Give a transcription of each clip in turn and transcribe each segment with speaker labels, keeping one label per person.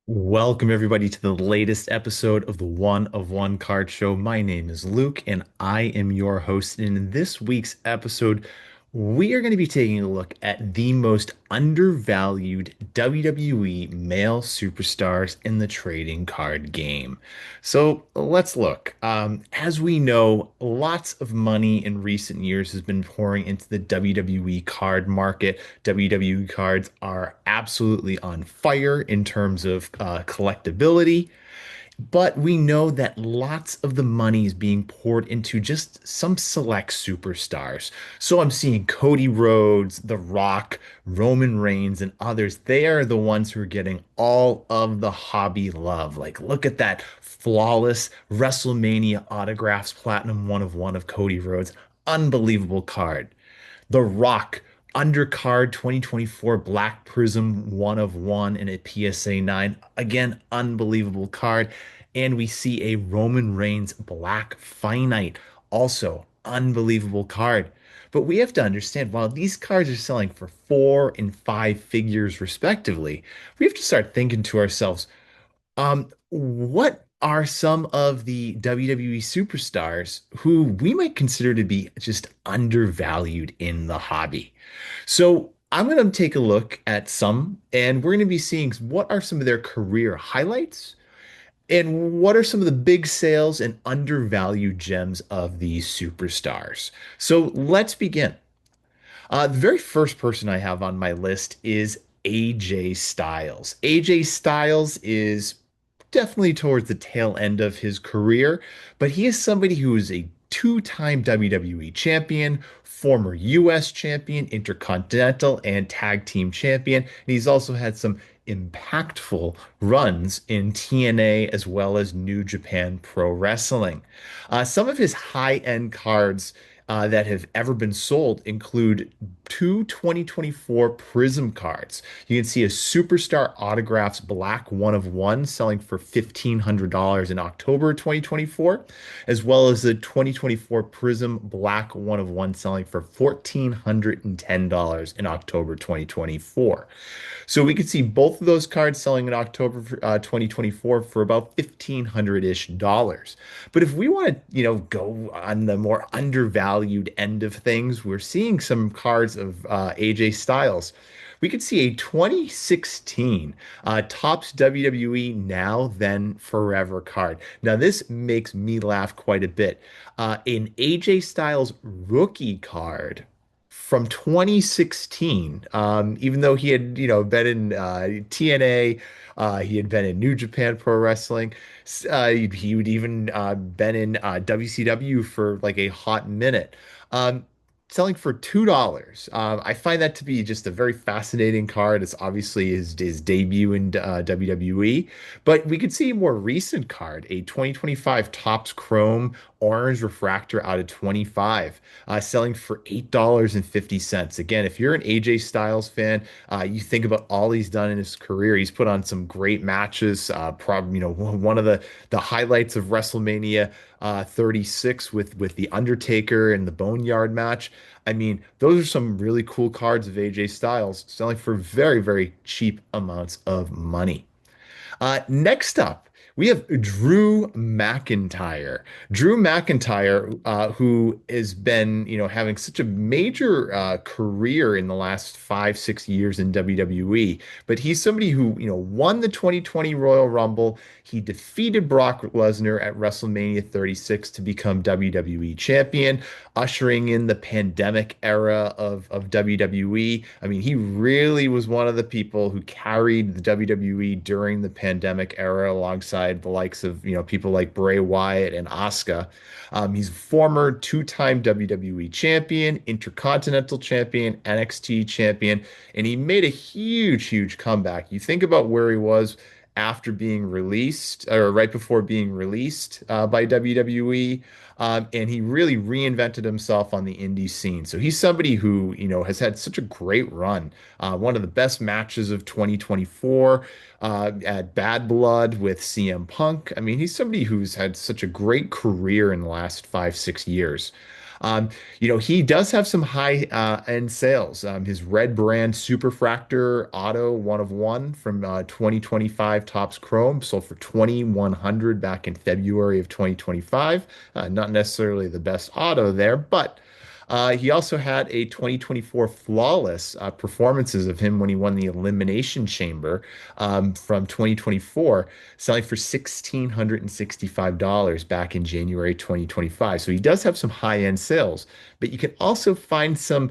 Speaker 1: Welcome, everybody, to the latest episode of the One of One Card Show. My name is Luke, and I am your host. And in this week's episode, we are going to be taking a look at the most undervalued WWE male superstars in the trading card game. So let's look. As we know, lots of money in recent years has been pouring into the WWE card market. WWE cards are absolutely on fire in terms of collectability. But we know that lots of the money is being poured into just some select superstars. So I'm seeing Cody Rhodes, The Rock, Roman Reigns, and others. They are the ones who are getting all of the hobby love. Like, look at that flawless WrestleMania autographs, Platinum one of one of Cody Rhodes. Unbelievable card. The Rock undercard 2024 Black Prism one of one in a PSA 9. Again, unbelievable card. And we see a Roman Reigns Black Finite. Also, unbelievable card. But we have to understand while these cards are selling for 4 and 5 figures respectively, we have to start thinking to ourselves, what are some of the WWE superstars who we might consider to be just undervalued in the hobby? So I'm going to take a look at some, and we're going to be seeing what are some of their career highlights and what are some of the big sales and undervalued gems of these superstars. So let's begin. The very first person I have on my list is AJ Styles. AJ Styles is definitely towards the tail end of his career, but he is somebody who is a two-time WWE champion, former US champion, intercontinental and tag team champion, and he's also had some impactful runs in TNA as well as New Japan Pro Wrestling. Some of his high-end cards that have ever been sold include two 2024 Prism cards. You can see a Superstar Autographs Black one of one selling for $1,500 in October 2024, as well as the 2024 Prism Black one of one selling for $1,410 in October 2024. So we could see both of those cards selling in October 2024 for about $1,500-ish dollars. But if we want to, go on the more undervalued end of things, we're seeing some cards of AJ Styles. We could see a 2016 Topps WWE Now Then Forever card. Now, this makes me laugh quite a bit. An AJ Styles rookie card from 2016, even though he had, been in TNA, he had been in New Japan Pro Wrestling. He would even been in WCW for like a hot minute. Um, Selling for $2. I find that to be just a very fascinating card. It's obviously his debut in WWE, but we could see a more recent card, a 2025 Topps Chrome Orange Refractor out of 25, selling for $8.50. Again, if you're an AJ Styles fan, you think about all he's done in his career. He's put on some great matches. Probably, one of the highlights of WrestleMania 36 with the Undertaker and the Boneyard match. I mean, those are some really cool cards of AJ Styles selling for very, very cheap amounts of money. Next up, we have Drew McIntyre. Drew McIntyre, who has been, having such a major career in the last 5, 6 years in WWE. But he's somebody who, won the 2020 Royal Rumble. He defeated Brock Lesnar at WrestleMania 36 to become WWE champion, ushering in the pandemic era of WWE. I mean, he really was one of the people who carried the WWE during the pandemic era alongside the likes of, people like Bray Wyatt and Asuka. He's a former two-time WWE champion, Intercontinental champion, NXT champion, and he made a huge, huge comeback. You think about where he was after being released or right before being released by WWE. And he really reinvented himself on the indie scene. So he's somebody who, has had such a great run. One of the best matches of 2024 at Bad Blood with CM Punk. I mean, he's somebody who's had such a great career in the last 5, 6 years. He does have some high end sales. His red brand Superfractor Auto one of one from 2025 Topps Chrome sold for 2,100 back in February of 2025. Not necessarily the best auto there, but he also had a 2024 flawless performances of him when he won the Elimination Chamber from 2024, selling for $1,665 back in January 2025. So he does have some high-end sales, but you can also find some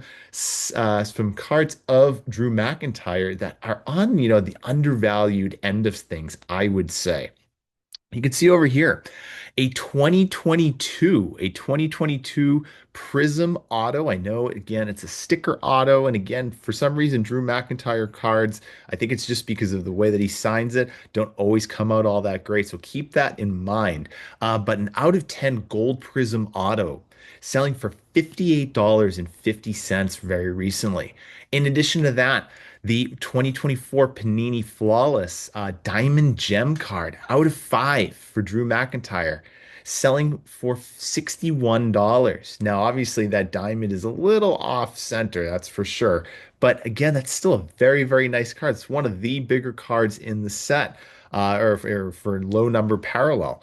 Speaker 1: cards of Drew McIntyre that are on, the undervalued end of things, I would say. You can see over here a 2022 Prism Auto. I know again it's a sticker auto, and again for some reason Drew McIntyre cards, I think it's just because of the way that he signs it, don't always come out all that great. So keep that in mind. But an out of 10 Gold Prism Auto selling for $58.50 very recently. In addition to that, the 2024 Panini Flawless Diamond Gem card out of 5 for Drew McIntyre, selling for $61. Now, obviously, that diamond is a little off center, that's for sure. But again, that's still a very, very nice card. It's one of the bigger cards in the set, or for low number parallel.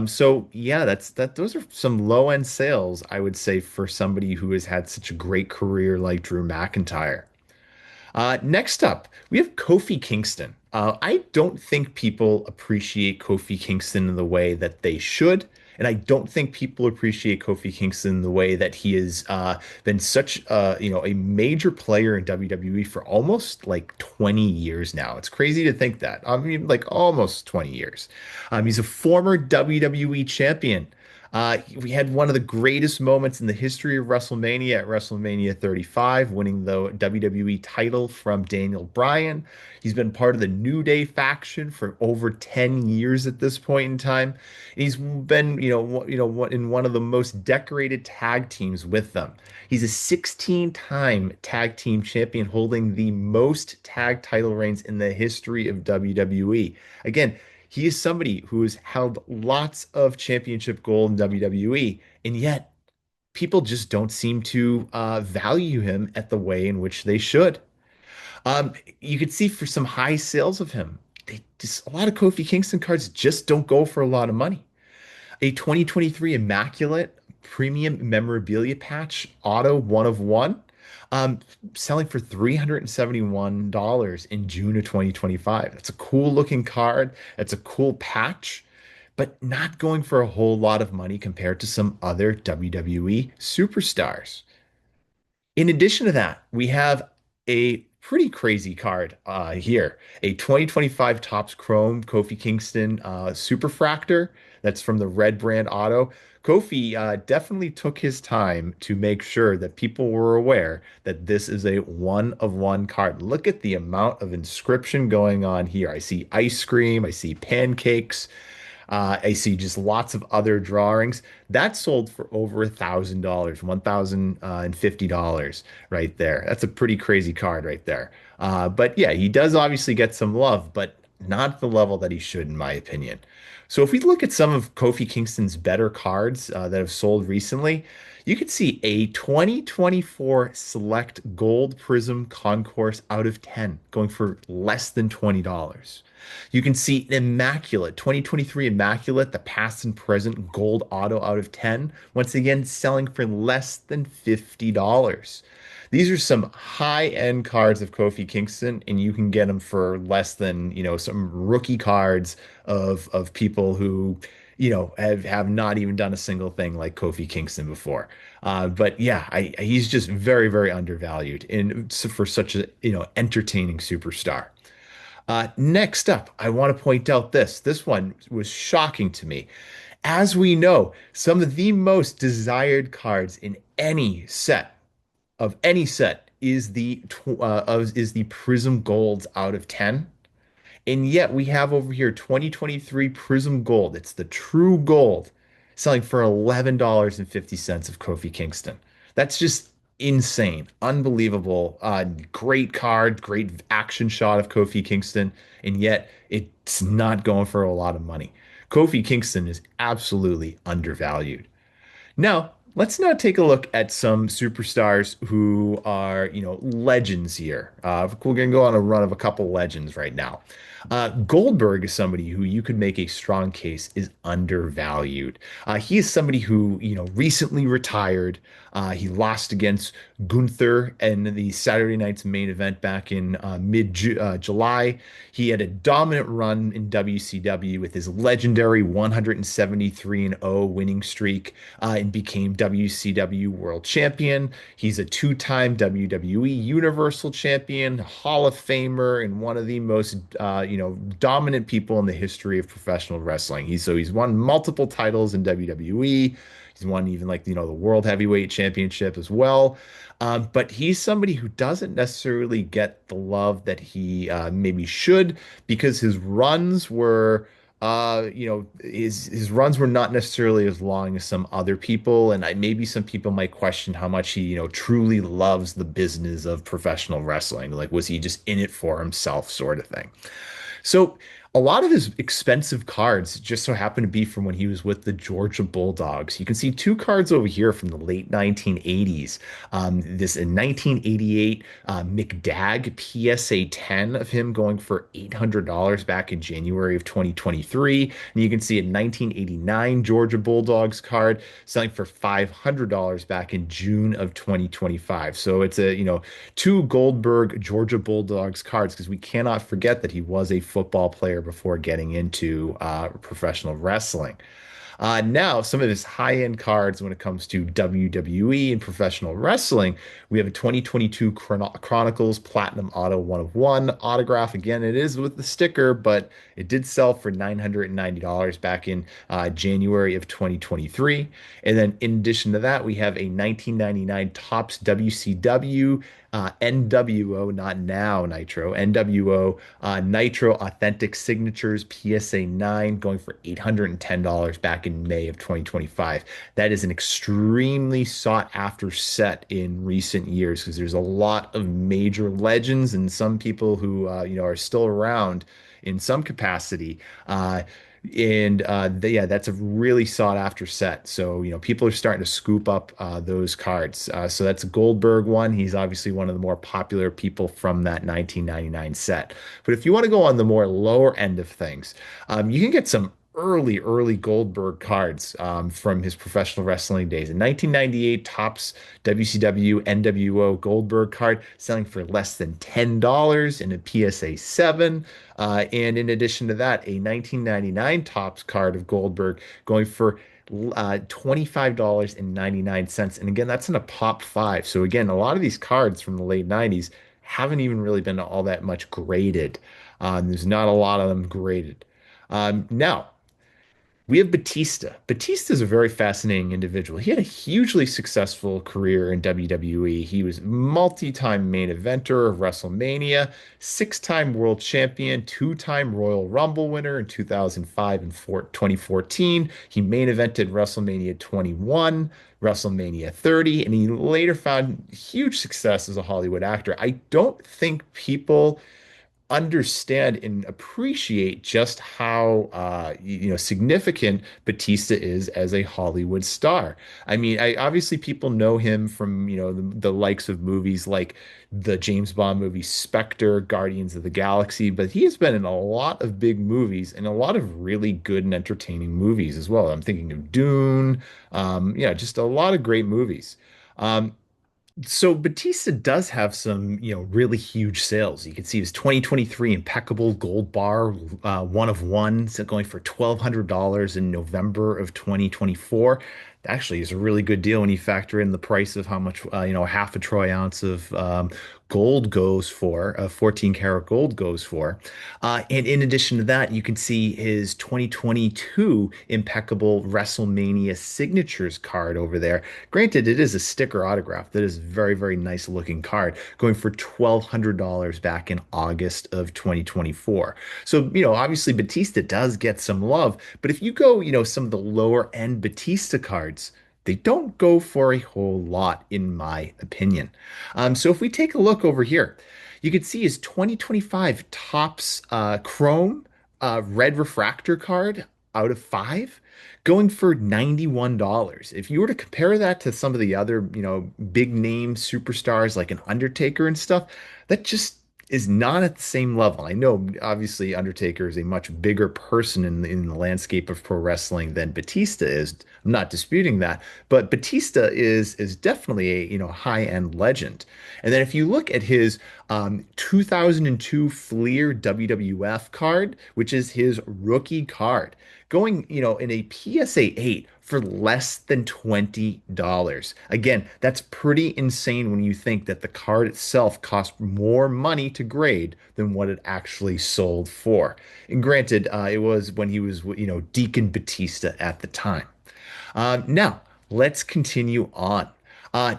Speaker 1: So yeah, those are some low end sales, I would say, for somebody who has had such a great career like Drew McIntyre. Next up, we have Kofi Kingston. I don't think people appreciate Kofi Kingston in the way that they should. And I don't think people appreciate Kofi Kingston in the way that he has been such a major player in WWE for almost like 20 years now. It's crazy to think that. I mean, like almost 20 years. He's a former WWE champion. We had one of the greatest moments in the history of WrestleMania at WrestleMania 35, winning the WWE title from Daniel Bryan. He's been part of the New Day faction for over 10 years at this point in time. He's been, in one of the most decorated tag teams with them. He's a 16-time tag team champion, holding the most tag title reigns in the history of WWE. Again, he is somebody who has held lots of championship gold in WWE, and yet people just don't seem to value him at the way in which they should. You could see for some high sales of him, a lot of Kofi Kingston cards just don't go for a lot of money. A 2023 Immaculate Premium Memorabilia Patch Auto one of one, um, selling for $371 in June of 2025. That's a cool looking card. That's a cool patch, but not going for a whole lot of money compared to some other WWE superstars. In addition to that, we have a pretty crazy card here. A 2025 Topps Chrome Kofi Kingston Superfractor. That's from the Red Brand Auto. Kofi definitely took his time to make sure that people were aware that this is a one of one card. Look at the amount of inscription going on here. I see ice cream, I see pancakes, I see just lots of other drawings. That sold for over $1,000, $1,050 right there. That's a pretty crazy card right there. But yeah, he does obviously get some love, but not at the level that he should, in my opinion. So if we look at some of Kofi Kingston's better cards that have sold recently, you could see a 2024 Select Gold Prism Concourse out of 10 going for less than $20. You can see an Immaculate, 2023 Immaculate, the past and present gold auto out of 10, once again selling for less than $50. These are some high-end cards of Kofi Kingston, and you can get them for less than, some rookie cards of people who, have not even done a single thing like Kofi Kingston before. But yeah, he's just very, very undervalued for such a, entertaining superstar. Next up, I want to point out this. This one was shocking to me. As we know, some of the most desired cards in any set is the Prism Golds out of 10. And yet we have over here 2023 Prism Gold. It's the true gold, selling for $11.50 of Kofi Kingston. That's just insane. Unbelievable. Great card, great action shot of Kofi Kingston, and yet it's not going for a lot of money. Kofi Kingston is absolutely undervalued. Now, Let's now take a look at some superstars who are, legends here. We're going to go on a run of a couple legends right now. Goldberg is somebody who you could make a strong case is undervalued. He is somebody who, recently retired. He lost against Gunther in the Saturday night's main event back in mid July. He had a dominant run in WCW with his legendary 173 and 0 winning streak and became WCW World Champion. He's a two-time WWE Universal Champion, Hall of Famer, and one of the most dominant people in the history of professional wrestling. He's won multiple titles in WWE. He's won even the World Heavyweight Championship as well. But he's somebody who doesn't necessarily get the love that he maybe should because his runs were not necessarily as long as some other people, and maybe some people might question how much he, truly loves the business of professional wrestling. Like, was he just in it for himself, sort of thing? So a lot of his expensive cards just so happen to be from when he was with the Georgia Bulldogs. You can see two cards over here from the late 1980s. This in 1988 McDag PSA 10 of him going for $800 back in January of 2023. And you can see a 1989 Georgia Bulldogs card selling for $500 back in June of 2025. So it's two Goldberg Georgia Bulldogs cards because we cannot forget that he was a football player before getting into professional wrestling. Now, some of his high-end cards when it comes to WWE and professional wrestling, we have a 2022 Chronicles Platinum Auto 1 of 1 autograph. Again, it is with the sticker, but it did sell for $990 back in January of 2023. And then in addition to that, we have a 1999 Topps WCW NWO, not now Nitro, NWO Nitro Authentic Signatures PSA 9 going for $810 back in May of 2025. That is an extremely sought after set in recent years because there's a lot of major legends and some people who are still around in some capacity. Yeah, that's a really sought after set. So, people are starting to scoop up those cards. So that's a Goldberg one. He's obviously one of the more popular people from that 1999 set. But if you want to go on the more lower end of things, you can get some early Goldberg cards from his professional wrestling days. In 1998, Topps WCW NWO Goldberg card selling for less than $10 in a PSA 7. And in addition to that, a 1999 Topps card of Goldberg going for $25.99. And again, that's in a pop five. So again, a lot of these cards from the late 90s haven't even really been all that much graded. There's not a lot of them graded. Now, we have Batista. Batista is a very fascinating individual. He had a hugely successful career in WWE. He was multi-time main eventer of WrestleMania, six-time world champion, two-time Royal Rumble winner in 2005 and 2014. He main evented WrestleMania 21, WrestleMania 30, and he later found huge success as a Hollywood actor. I don't think people understand and appreciate just how significant Batista is as a Hollywood star. I mean, obviously people know him from the likes of movies like the James Bond movie Spectre, Guardians of the Galaxy, but he has been in a lot of big movies and a lot of really good and entertaining movies as well. I'm thinking of Dune, just a lot of great movies. Um, so Batista does have some, really huge sales. You can see his 2023 impeccable gold bar, one of one, so going for $1,200 in November of 2024. Actually, is a really good deal when you factor in the price of how much, half a troy ounce of gold goes for, 14 karat gold goes for. And in addition to that, you can see his 2022 impeccable WrestleMania signatures card over there. Granted, it is a sticker autograph. That is a very, very nice looking card going for $1,200 back in August of 2024. So, obviously Batista does get some love, but if you go, some of the lower end Batista cards, they don't go for a whole lot, in my opinion. So if we take a look over here, you can see his 2025 Topps Chrome red refractor card. out of five, going for $91. If you were to compare that to some of the other, big name superstars like an Undertaker and stuff, that just is not at the same level. I know obviously Undertaker is a much bigger person in the landscape of pro wrestling than Batista is. I'm not disputing that, but Batista is definitely a, high-end legend. And then if you look at his 2002 Fleer WWF card, which is his rookie card, going, in a PSA 8 for less than $20. Again, that's pretty insane when you think that the card itself cost more money to grade than what it actually sold for. And granted, it was when he was, Deacon Batista at the time. Now, let's continue on.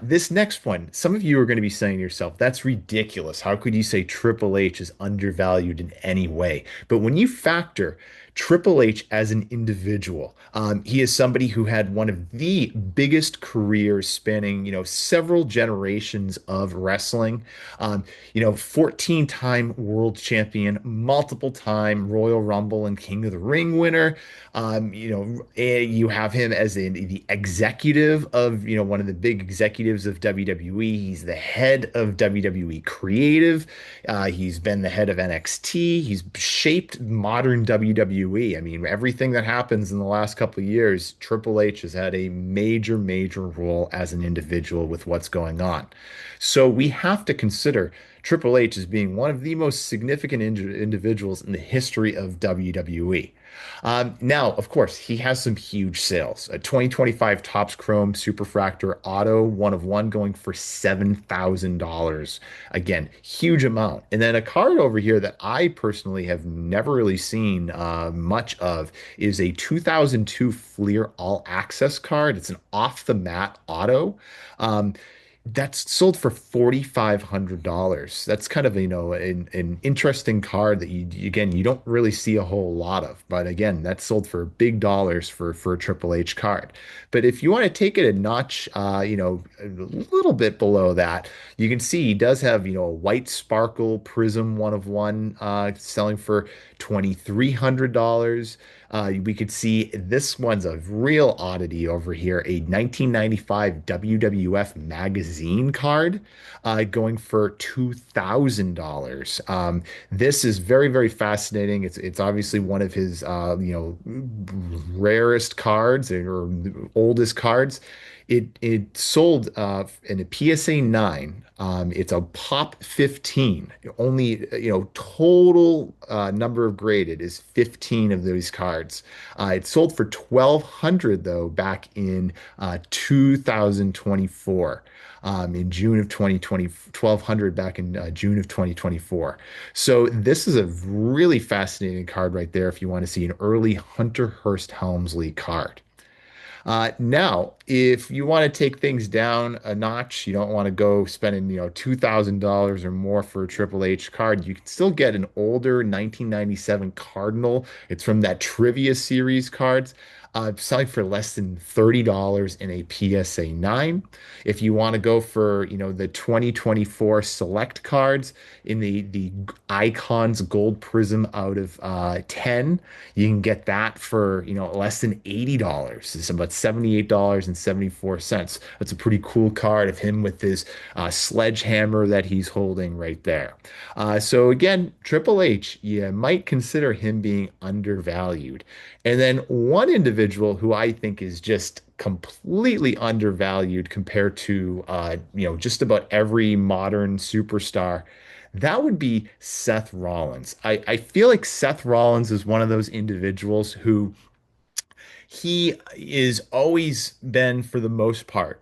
Speaker 1: This next one, some of you are going to be saying to yourself, that's ridiculous. How could you say Triple H is undervalued in any way? But when you factor Triple H as an individual, he is somebody who had one of the biggest careers spanning, several generations of wrestling. 14-time world champion, multiple time Royal Rumble and King of the Ring winner. You have him as the executive of, one of the big executives of WWE. He's the head of WWE Creative. He's been the head of NXT. He's shaped modern WWE. I mean, everything that happens in the last couple of years, Triple H has had a major, major role as an individual with what's going on. So we have to consider Triple H as being one of the most significant individuals in the history of WWE. Now, of course, he has some huge sales. A 2025 Topps Chrome Superfractor Auto, one of one, going for $7,000. Again, huge amount. And then a card over here that I personally have never really seen much of is a 2002 Fleer All Access card. It's an off the mat auto. Um, that's sold for $4,500. That's kind of, an interesting card that again, you don't really see a whole lot of. But again, that's sold for big dollars for a Triple H card. But if you want to take it a notch, a little bit below that, you can see he does have, a white sparkle prism one of one, selling for $2,300. We could see this one's a real oddity over here, a 1995 WWF magazine card, going for $2,000. This is very, very fascinating. It's obviously one of his rarest cards or oldest cards. It sold in a PSA 9. It's a pop 15. Only, total number of graded is 15 of these cards. It sold for 1,200 though back in 2024. In June of 2020, 1,200 back in June of 2024. So this is a really fascinating card right there if you want to see an early Hunter Hearst Helmsley card. Now, if you want to take things down a notch, you don't want to go spending, $2,000 or more for a Triple H card, you can still get an older 1997 Cardinal. It's from that Trivia Series cards. Selling for less than $30 in a PSA 9. If you want to go for, the 2024 select cards in the Icons Gold Prism out of 10, you can get that for, less than $80. It's about $78.74. That's a pretty cool card of him with his sledgehammer that he's holding right there. So again, Triple H, you might consider him being undervalued. And then one individual who I think is just completely undervalued compared to just about every modern superstar, that would be Seth Rollins. I feel like Seth Rollins is one of those individuals who he is always been, for the most part,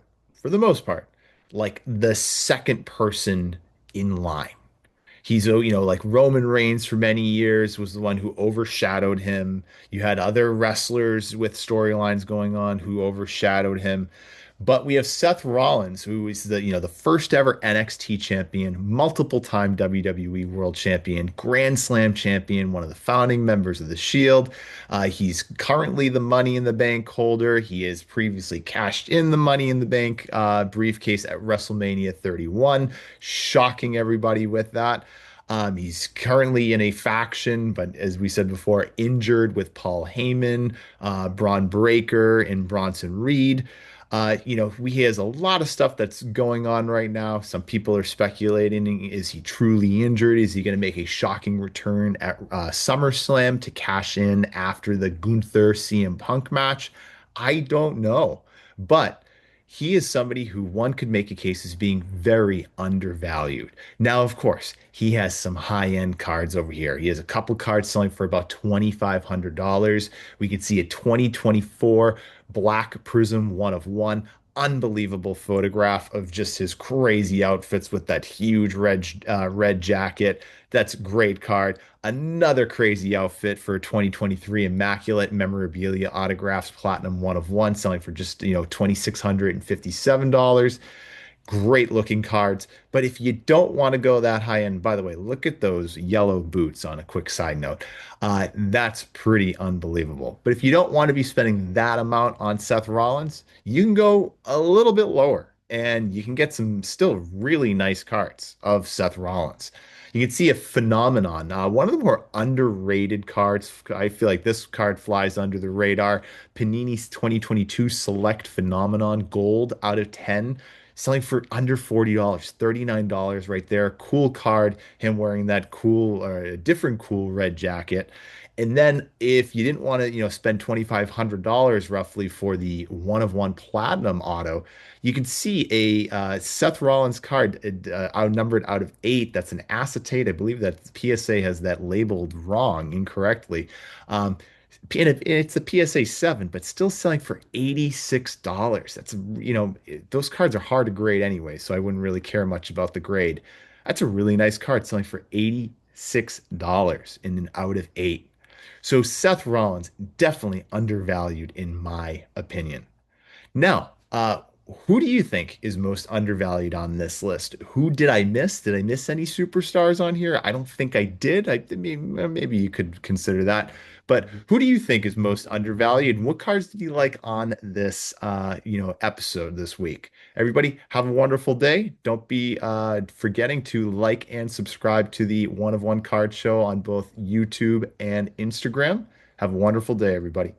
Speaker 1: like the second person in line. He's, like Roman Reigns for many years was the one who overshadowed him. You had other wrestlers with storylines going on who overshadowed him. But we have Seth Rollins, who is the first ever NXT champion, multiple time WWE World Champion, Grand Slam champion, one of the founding members of the Shield. He's currently the Money in the Bank holder. He has previously cashed in the Money in the Bank briefcase at WrestleMania 31, shocking everybody with that. He's currently in a faction, but as we said before, injured with Paul Heyman, Braun Breaker, and Bronson Reed. He has a lot of stuff that's going on right now. Some people are speculating, is he truly injured? Is he going to make a shocking return at SummerSlam to cash in after the Gunther CM Punk match? I don't know. But he is somebody who one could make a case as being very undervalued. Now, of course, he has some high-end cards over here. He has a couple cards selling for about $2,500. We can see a 2024 Black Prism one of one. Unbelievable photograph of just his crazy outfits with that huge red jacket. That's a great card. Another crazy outfit for 2023 Immaculate Memorabilia Autographs Platinum one of one, selling for just $2,657. Great looking cards. But if you don't want to go that high end, by the way, look at those yellow boots on a quick side note. That's pretty unbelievable. But if you don't want to be spending that amount on Seth Rollins, you can go a little bit lower and you can get some still really nice cards of Seth Rollins. You can see a phenomenon. One of the more underrated cards, I feel like this card flies under the radar. Panini's 2022 Select Phenomenon Gold out of 10 selling for under $40, $39 right there. Cool card, him wearing that cool or a different cool red jacket. And then if you didn't want to, spend $2,500 roughly for the one of one platinum auto, you can see a Seth Rollins card outnumbered out of eight. That's an acetate. I believe that PSA has that labeled wrong, incorrectly. And it's a PSA 7, but still selling for $86. Those cards are hard to grade anyway, so I wouldn't really care much about the grade. That's a really nice card selling for $86 in an out of eight. So Seth Rollins, definitely undervalued in my opinion. Now, who do you think is most undervalued on this list? Who did I miss? Did I miss any superstars on here? I don't think I did. Maybe you could consider that. But who do you think is most undervalued? And what cards did you like on this, episode this week? Everybody, have a wonderful day. Don't be forgetting to like and subscribe to the One of One Card Show on both YouTube and Instagram. Have a wonderful day, everybody.